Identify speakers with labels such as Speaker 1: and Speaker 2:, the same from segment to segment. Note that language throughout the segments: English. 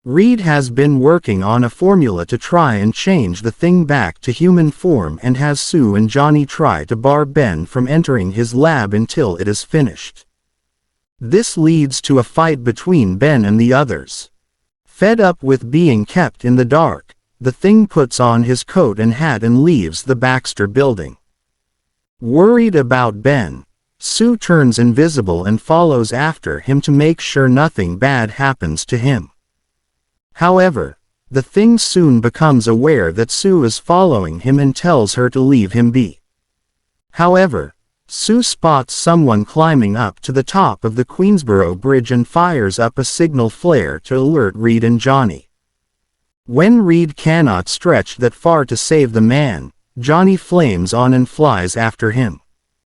Speaker 1: Reed has been working on a formula to try and change the thing back to human form and has Sue and Johnny try to bar Ben from entering his lab until it is finished. This leads to a fight between Ben and the others. Fed up with being kept in the dark, the thing puts on his coat and hat and leaves the Baxter building. Worried about Ben, Sue turns invisible and follows after him to make sure nothing bad happens to him. However, the thing soon becomes aware that Sue is following him and tells her to leave him be. However, Sue spots someone climbing up to the top of the Queensboro Bridge and fires up a signal flare to alert Reed and Johnny. When Reed cannot stretch that far to save the man, Johnny flames on and flies after him.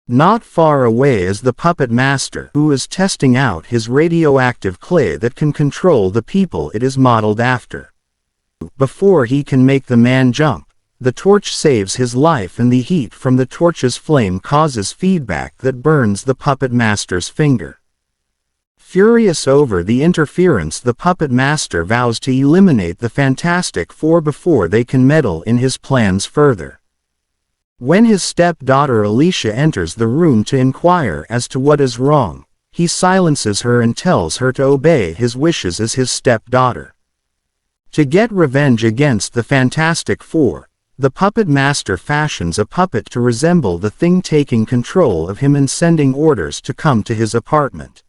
Speaker 1: Not far away is the puppet master, who is testing out his radioactive clay that can control the people it is modeled after. Before he can make the man jump, the torch saves his life and the heat from the torch's flame causes feedback that burns the puppet master's finger. Furious over the interference, the puppet master vows to eliminate the Fantastic Four before they can meddle in his plans further. When his stepdaughter Alicia enters the room to inquire as to what is wrong, he silences her and tells her to obey his wishes as his stepdaughter. To get revenge against the Fantastic Four, the puppet master fashions a puppet to resemble the thing taking control of him and sending orders to come to his apartment.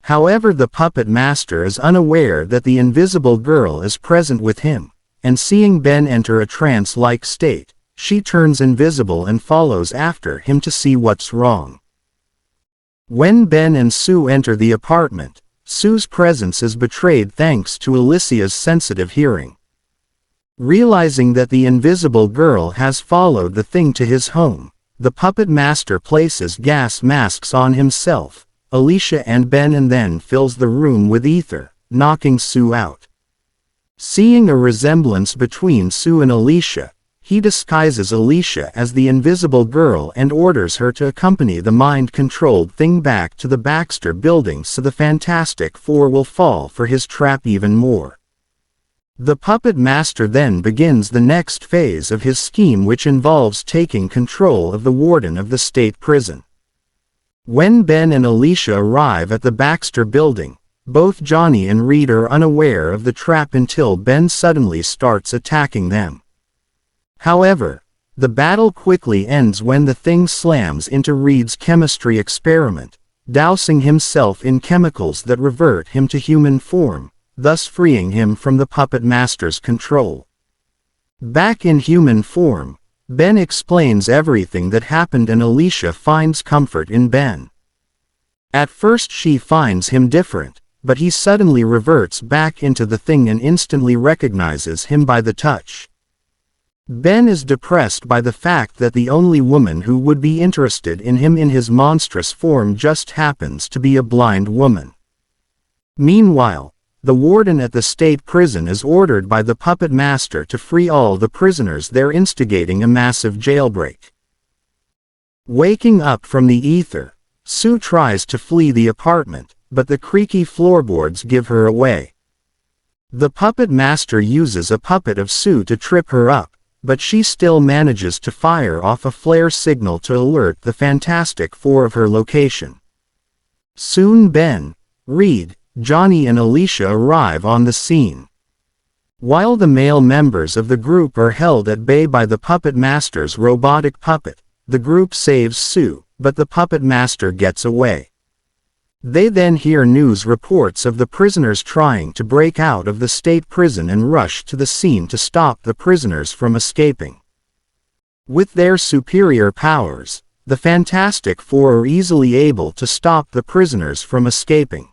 Speaker 1: However, the puppet master is unaware that the invisible girl is present with him, and seeing Ben enter a trance-like state, she turns invisible and follows after him to see what's wrong. When Ben and Sue enter the apartment, Sue's presence is betrayed thanks to Alicia's sensitive hearing. Realizing that the invisible girl has followed the thing to his home, the puppet master places gas masks on himself, Alicia and Ben, and then fills the room with ether, knocking Sue out. Seeing a resemblance between Sue and Alicia, he disguises Alicia as the invisible girl and orders her to accompany the mind-controlled thing back to the Baxter building so the Fantastic Four will fall for his trap even more. The puppet master then begins the next phase of his scheme, which involves taking control of the warden of the state prison. When Ben and Alicia arrive at the Baxter building, both Johnny and Reed are unaware of the trap until Ben suddenly starts attacking them. However, the battle quickly ends when the thing slams into Reed's chemistry experiment, dousing himself in chemicals that revert him to human form, thus freeing him from the puppet master's control. Back in human form, Ben explains everything that happened and Alicia finds comfort in Ben. At first she finds him different, but he suddenly reverts back into the thing and instantly recognizes him by the touch. Ben is depressed by the fact that the only woman who would be interested in him in his monstrous form just happens to be a blind woman. Meanwhile, the warden at the state prison is ordered by the puppet master to free all the prisoners there, instigating a massive jailbreak. Waking up from the ether, Sue tries to flee the apartment, but the creaky floorboards give her away. The puppet master uses a puppet of Sue to trip her up, but she still manages to fire off a flare signal to alert the Fantastic Four of her location. Soon Ben, Reed, Johnny and Alicia arrive on the scene. While the male members of the group are held at bay by the puppet master's robotic puppet, the group saves Sue, but the puppet master gets away. They then hear news reports of the prisoners trying to break out of the state prison and rush to the scene to stop the prisoners from escaping. With their superior powers, the Fantastic Four are easily able to stop the prisoners from escaping.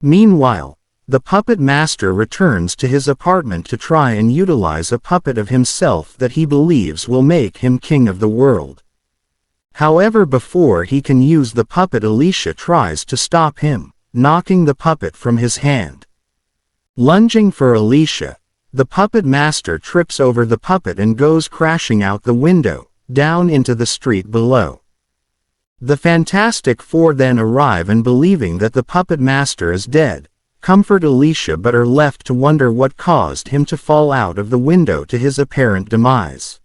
Speaker 1: Meanwhile, the puppet master returns to his apartment to try and utilize a puppet of himself that he believes will make him king of the world. However, before he can use the puppet, Alicia tries to stop him, knocking the puppet from his hand. Lunging for Alicia, the puppet master trips over the puppet and goes crashing out the window, down into the street below. The Fantastic Four then arrive and, believing that the puppet master is dead, comfort Alicia but are left to wonder what caused him to fall out of the window to his apparent demise.